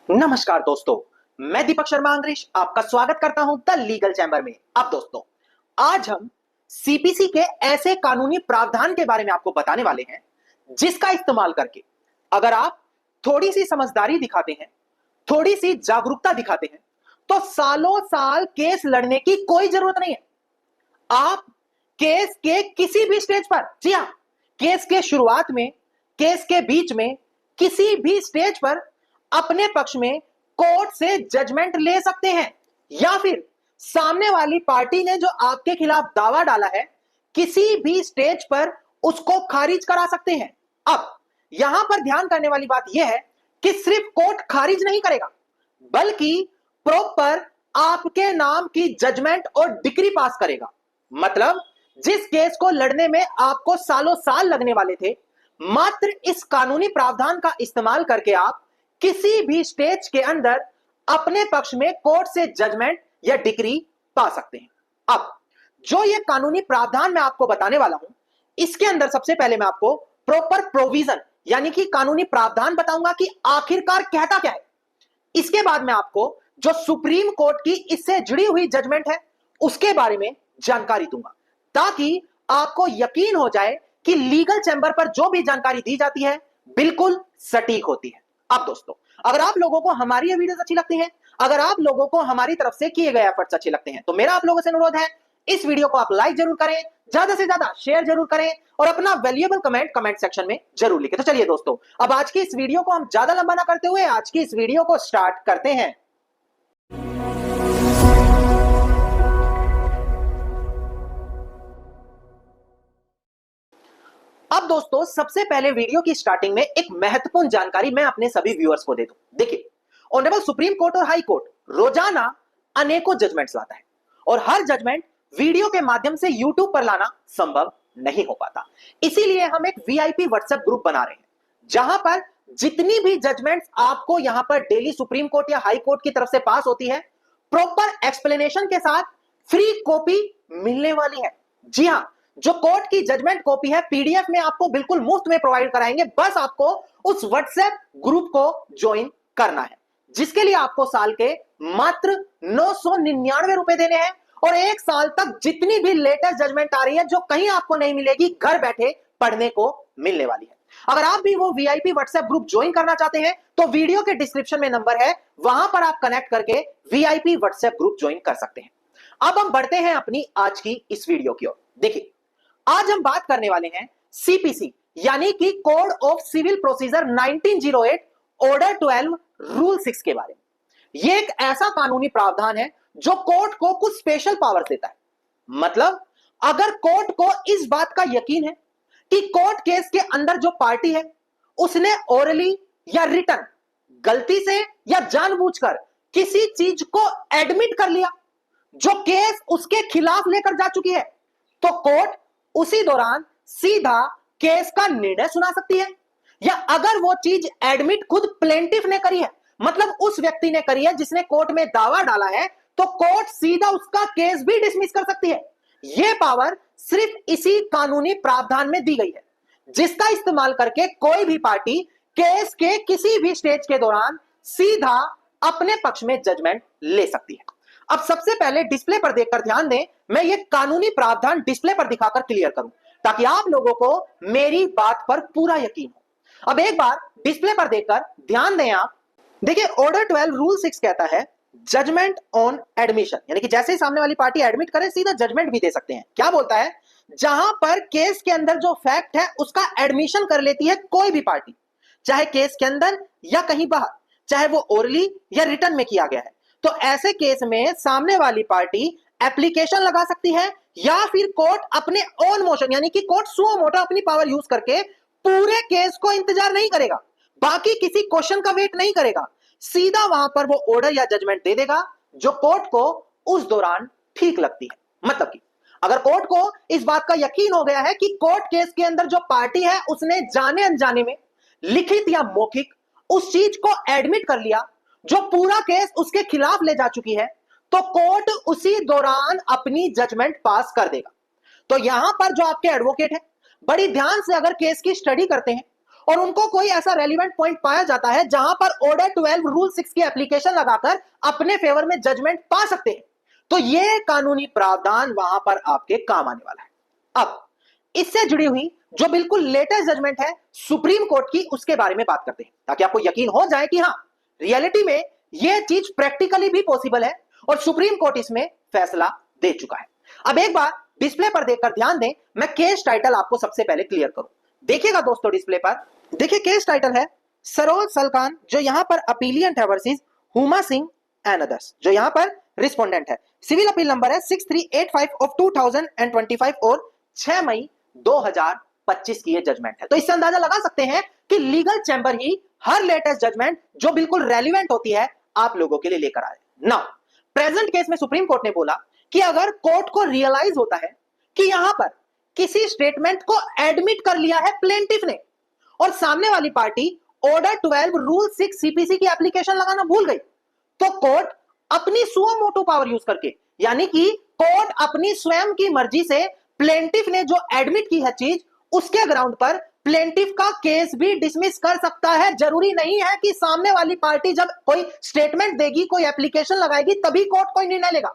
नमस्कार दोस्तों, मैं दीपक शर्मा अंग्रेज आपका स्वागत करता हूं द लीगल चैम्बर में। अब दोस्तों, आज हम सीपीसी के ऐसे कानूनी प्रावधान के बारे में आपको बताने वाले हैं जिसका इस्तेमाल करके अगर आप थोड़ी सी समझदारी दिखाते हैं, थोड़ी सी जागरूकता दिखाते हैं, तो सालों साल केस लड़ने की कोई जरूरत नहीं है। आप केस के किसी भी स्टेज पर, जी हां, केस के शुरुआत में, केस के बीच में, किसी भी स्टेज पर अपने पक्ष में कोर्ट से जजमेंट ले सकते हैं, या फिर सामने वाली पार्टी ने जो आपके खिलाफ दावा डाला है किसी भी स्टेज पर उसको खारिज करा सकते हैं। अब यहां पर ध्यान करने वाली बात यह है कि सिर्फ कोर्ट खारिज नहीं करेगा, बल्कि प्रॉपर आपके नाम की जजमेंट और डिक्री पास करेगा। मतलब जिस केस को लड़ने में आपको सालों साल लगने वाले थे, मात्र इस कानूनी प्रावधान का इस्तेमाल करके आप किसी भी स्टेज के अंदर अपने पक्ष में कोर्ट से जजमेंट या डिक्री पा सकते हैं। अब जो ये कानूनी प्रावधान मैं आपको बताने वाला हूं, इसके अंदर सबसे पहले मैं आपको प्रॉपर प्रोविजन यानी कि कानूनी प्रावधान बताऊंगा कि आखिरकार कहता क्या है। इसके बाद मैं आपको जो सुप्रीम कोर्ट की इससे जुड़ी हुई जजमेंट है उसके बारे में जानकारी दूंगा, ताकि आपको यकीन हो जाए कि लीगल चैम्बर पर जो भी जानकारी दी जाती है बिल्कुल सटीक होती है। अब दोस्तों, अगर आप लोगों को हमारी ये वीडियोस अच्छी लगती हैं, अगर आप लोगों को हमारी तरफ से किए गए एफर्ट्स अच्छे लगते हैं, तो मेरा आप लोगों से अनुरोध है, इस वीडियो को आप लाइक जरूर करें, ज्यादा से ज्यादा शेयर जरूर करें और अपना वैल्यूएबल कमेंट सेक्शन में जरूर लिखें। तो चलिए दोस्तों, अब आज की इस वीडियो को हम ज्यादा लंबा ना करते हुए आज की इस वीडियो को स्टार्ट करते हैं। अब दोस्तों, सबसे पहले वीडियो की स्टार्टिंग में एक महत्वपूर्ण जानकारी मैं अपने सभी व्यूअर्स को दे दूं। देखिए, ऑनरेबल सुप्रीम कोर्ट और हाई कोर्ट रोजाना अनेकों जजमेंट्स लाता है और हर जजमेंट वीडियो के माध्यम से यूट्यूब पर लाना संभव नहीं हो पाता। इसीलिए हम एक वीआईपी व्हाट्सएप ग्रुप बना रहे हैं, जहां पर जितनी भी जजमेंट्स आपको यहां पर डेली सुप्रीम कोर्ट या हाई कोर्ट की तरफ से पास होती है, प्रॉपर एक्सप्लेनेशन के साथ फ्री कॉपी मिलने वाली है। जी हां, जो कोर्ट की जजमेंट कॉपी है पीडीएफ में आपको बिल्कुल मुफ्त में प्रोवाइड कराएंगे। बस आपको उस व्हाट्सएप ग्रुप को ज्वाइन करना है, जिसके लिए आपको साल के मात्र 999 रुपए देने हैं और एक साल तक जितनी भी लेटेस्ट जजमेंट आ रही है जो कहीं आपको नहीं मिलेगी, घर बैठे पढ़ने को मिलने वाली है। अगर आप भी वो वीआईपी व्हाट्सएप ग्रुप ज्वाइन करना चाहते हैं तो वीडियो के डिस्क्रिप्शन में नंबर है, वहां पर आप कनेक्ट करके वीआईपी व्हाट्सएप ग्रुप ज्वाइन कर सकते हैं। अब हम बढ़ते हैं अपनी आज की इस वीडियो की ओर। देखिए, आज हम बात करने वाले हैं सीपीसी यानी कि code of civil procedure 1908 order 12 rule 6 के बारे में। यह एक ऐसा कानूनी प्रावधान है जो कोर्ट को कुछ स्पेशल पावर्स देता है। मतलब अगर कोर्ट को इस बात का यकीन है कि कोर्ट केस के अंदर जो पार्टी है उसने ओरली या रिटन गलती से या जानबूझकर किसी चीज को एडमिट कर लिया जो केस उसके खिलाफ लेकर जा चुकी है, तो कोर्ट उसी दौरान सीधा केस का निर्णय सुना सकती है। या अगर वो चीज एडमिट खुद प्लेंटिफ ने करी है, मतलब उस व्यक्ति ने करी है जिसने कोर्ट में दावा डाला है, तो कोर्ट सीधा उसका केस भी डिसमिस कर सकती है। यह पावर सिर्फ इसी कानूनी प्रावधान में दी गई है, जिसका इस्तेमाल करके कोई भी पार्टी केस के किसी भी स्टेज के दौरान सीधा अपने पक्ष में जजमेंट ले सकती है। अब सबसे पहले डिस्प्ले पर देखकर ध्यान दें, मैं ये कानूनी प्रावधान डिस्प्ले पर दिखाकर क्लियर करूं ताकि आप लोगों को मेरी बात पर पूरा यकीन हो। अब एक बार डिस्प्ले पर देखकर ध्यान दें आप। देखिए, ऑर्डर 12 रूल 6 कहता है जजमेंट ऑन एडमिशन, यानी कि जैसे ही सामने वाली पार्टी एडमिट करे सीधा जजमेंट भी दे सकते हैं। क्या बोलता है? जहां पर केस के अंदर जो फैक्ट है उसका एडमिशन कर लेती है कोई भी पार्टी, चाहे केस के अंदर या कहीं बाहर, चाहे वो ओरली या रिटन में किया गया है, तो ऐसे केस में सामने वाली पार्टी एप्लीकेशन लगा सकती है या फिर कोर्ट अपने ओन मोशन यानी कि कोर्ट सुओ मोटो अपनी पावर यूज करके पूरे केस को इंतजार नहीं करेगा, बाकी किसी क्वेश्चन का वेट नहीं करेगा, सीधा वहां पर वो ऑर्डर या जजमेंट दे देगा जो कोर्ट को उस दौरान ठीक लगती है। मतलब कि अगर कोर्ट को इस बात का यकीन हो गया है कि कोर्ट केस के अंदर जो पार्टी है उसने जाने अनजाने में लिखित या मौखिक उस चीज को एडमिट कर लिया जो पूरा केस उसके खिलाफ ले जा चुकी है, तो कोर्ट उसी दौरान अपनी जजमेंट पास कर देगा। तो यहां पर जो आपके एडवोकेट हैं, बड़ी ध्यान से अगर केस की स्टडी करते हैं और उनको कोई ऐसा रेलिवेंट पॉइंट पाया जाता है जहां पर ऑर्डर 12 रूल 6 की एप्लीकेशन लगाकर अपने फेवर में जजमेंट पा सकते हैं, तो यह कानूनी प्रावधान वहां पर आपके काम आने वाला है। अब इससे जुड़ी हुई जो बिल्कुल लेटेस्ट जजमेंट है सुप्रीम कोर्ट की, उसके बारे में बात करते हैं ताकि आपको यकीन हो जाए कि हां रियलिटी में यह चीज प्रैक्टिकली भी पॉसिबल है और सुप्रीम कोर्ट इसमें फैसला दे चुका है। अब एक बार डिस्प्ले पर देखकर ध्यान दें, मैं केस टाइटल आपको सबसे पहले क्लियर करूं। देखिएगा दोस्तों डिस्प्ले पर, देखिए केस टाइटल है सरोज सलखान जो यहां पर अपीलियंट है versus Huma Singh and others जो यहां पर रिस्पोंडेंट है। सिविल अपील नंबर है 6385 ऑफ 2025 और 6 मई 2025 की ये जजमेंट है। तो इससे अंदाजा लगा सकते हैं कि लीगल चैंबर ही हर लेटेस्ट जजमेंट जो बिल्कुल रेलिवेंट होती है आप लोगों के लिए लेकर आए। नाउ प्रेजेंट केस में सुप्रीम कोर्ट ने बोला कि अगर कोर्ट को रियलाइज होता है कि यहां पर किसी स्टेटमेंट को एडमिट कर लिया है प्लेंटिफ ने और सामने वाली पार्टी ऑर्डर 12 रूल 6 सीपीसी की एप्लीकेशन लगाना भूल गई, तो कोर्ट अपनी सुओ मोटो पावर यूज करके, यानी कि कोर्ट अपनी स्वयं की मर्जी से प्लेंटिफ ने जो एडमिट की है चीज, उसके ग्राउंड पर प्लेंटिफ का केस भी डिसमिस कर सकता है। जरूरी नहीं है कि सामने वाली पार्टी जब कोई स्टेटमेंट देगी, कोई एप्लीकेशन लगाएगी, तभी कोर्ट कोई निर्णय लेगा।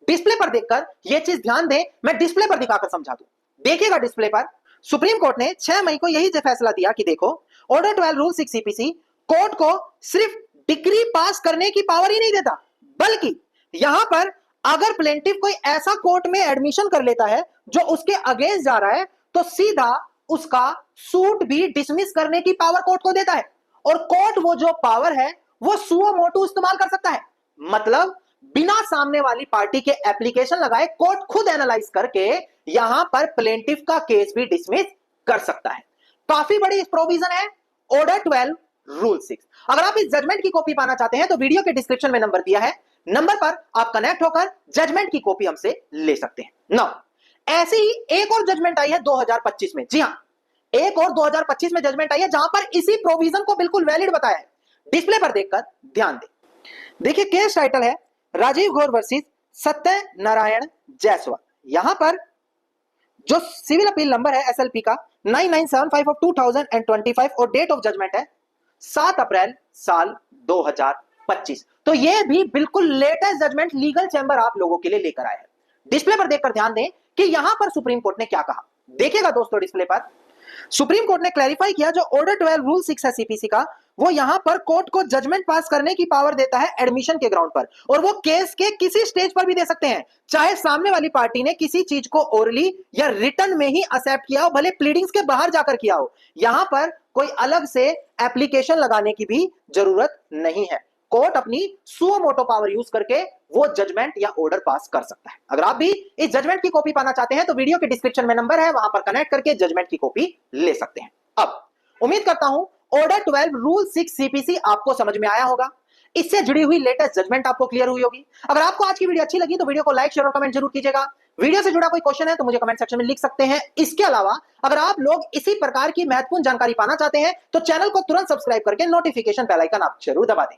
डिस्प्ले पर देखकर यह चीज ध्यान दें, मैं डिस्प्ले पर दिखाकर समझा दूं। देखिएगा डिस्प्ले पर, सुप्रीम कोर्ट ने 6 मई को यही फैसला दिया कि देखो ऑर्डर 12 रूल 6 सीपीसी कोर्ट को सिर्फ डिग्री पास करने की पावर ही नहीं देता, बल्कि यहां पर अगर प्लेंटिफ कोई ऐसा कोर्ट में एडमिशन कर लेता है जो उसके अगेंस्ट जा रहा है, तो सीधा उसका सूट भी डिसमिस करने की पावर कोर्ट को देता है और कोर्ट वो जो पावर है वो सुओ मोटो इस्तेमाल कर सकता है। मतलब बिना सामने वाली पार्टी के एप्लीकेशन लगाए कोर्ट खुद एनालाइज करके यहां पर प्लेंटिफ का केस भी डिसमिस कर सकता है। काफी बड़ी प्रोविजन है ऑर्डर 12 रूल 6। अगर आप इस जजमेंट की कॉपी पाना चाहते हैं तो वीडियो के डिस्क्रिप्शन में नंबर दिया है, नंबर पर आप कनेक्ट होकर जजमेंट की कॉपी हमसे ले सकते हैं। नाउ ऐसी ही एक और जजमेंट आई है 2025 में। जी हां, एक और 2025 में जजमेंट आई है जहां पर इसी प्रोविजन को बिल्कुल वैलिड बताया है। डिस्प्ले पर देखकर ध्यान दें। देखिए केस टाइटल है राजीव घोर वर्सेस सत्य नारायण जायसवाल। यहां पर जो सिविल अपील नंबर है एसएलपी का 9975 ऑफ 2025 और डेट ऑफ जजमेंट है 7 अप्रैल साल 2025। तो यह भी बिल्कुल लेटेस्ट जजमेंट लीगल चैंबर आप लोगों के लिए लेकर आया है। डिस्प्ले पर देखकर ध्यान दें कि यहां पर सुप्रीम कोर्ट ने क्या कहा। देखिएगा दोस्तों डिस्प्ले पर, सुप्रीम कोर्ट ने क्लैरिफाई किया जो ऑर्डर 12 रूल 6 है सीपीसी का, वो यहां पर कोर्ट को जजमेंट पास करने की पावर देता है एडमिशन के ग्राउंड पर, और वो केस के किसी स्टेज पर भी दे सकते हैं, चाहे सामने वाली पार्टी ने किसी चीज को ओरली या रिटर्न में ही एक्सेप्ट किया हो, भले प्लीडिंग्स के बाहर जाकर किया हो। यहां पर कोई अलग से एप्लीकेशन लगाने की भी जरूरत नहीं है। कोर्ट अपनी सुओ मोटो पावर यूज करके वो जजमेंट या ऑर्डर पास कर सकता है। अगर आप भी इस जजमेंट की कॉपी पाना चाहते हैं तो वीडियो के डिस्क्रिप्शन में नंबर है, वहां पर कनेक्ट करके जजमेंट की कॉपी ले सकते हैं। अब उम्मीद करता हूं ऑर्डर 12 रूल 6 सीपीसी आपको समझ में आया होगा, इससे जुड़ी हुई लेटेस्ट जजमेंट आपको क्लियर हुई होगी। अगर आपको आज की वीडियो अच्छी लगी तो वीडियो को लाइक शेयर और कमेंट जरूर कीजिएगा। वीडियो से जुड़ा कोई क्वेश्चन है तो मुझे कमेंट सेक्शन में लिख सकते हैं। इसके अलावा अगर आप लोग इसी प्रकार की महत्वपूर्ण जानकारी पाना चाहते हैं तो चैनल को तुरंत सब्सक्राइब करके नोटिफिकेशन बेल आइकन आप जरूर दबा दें।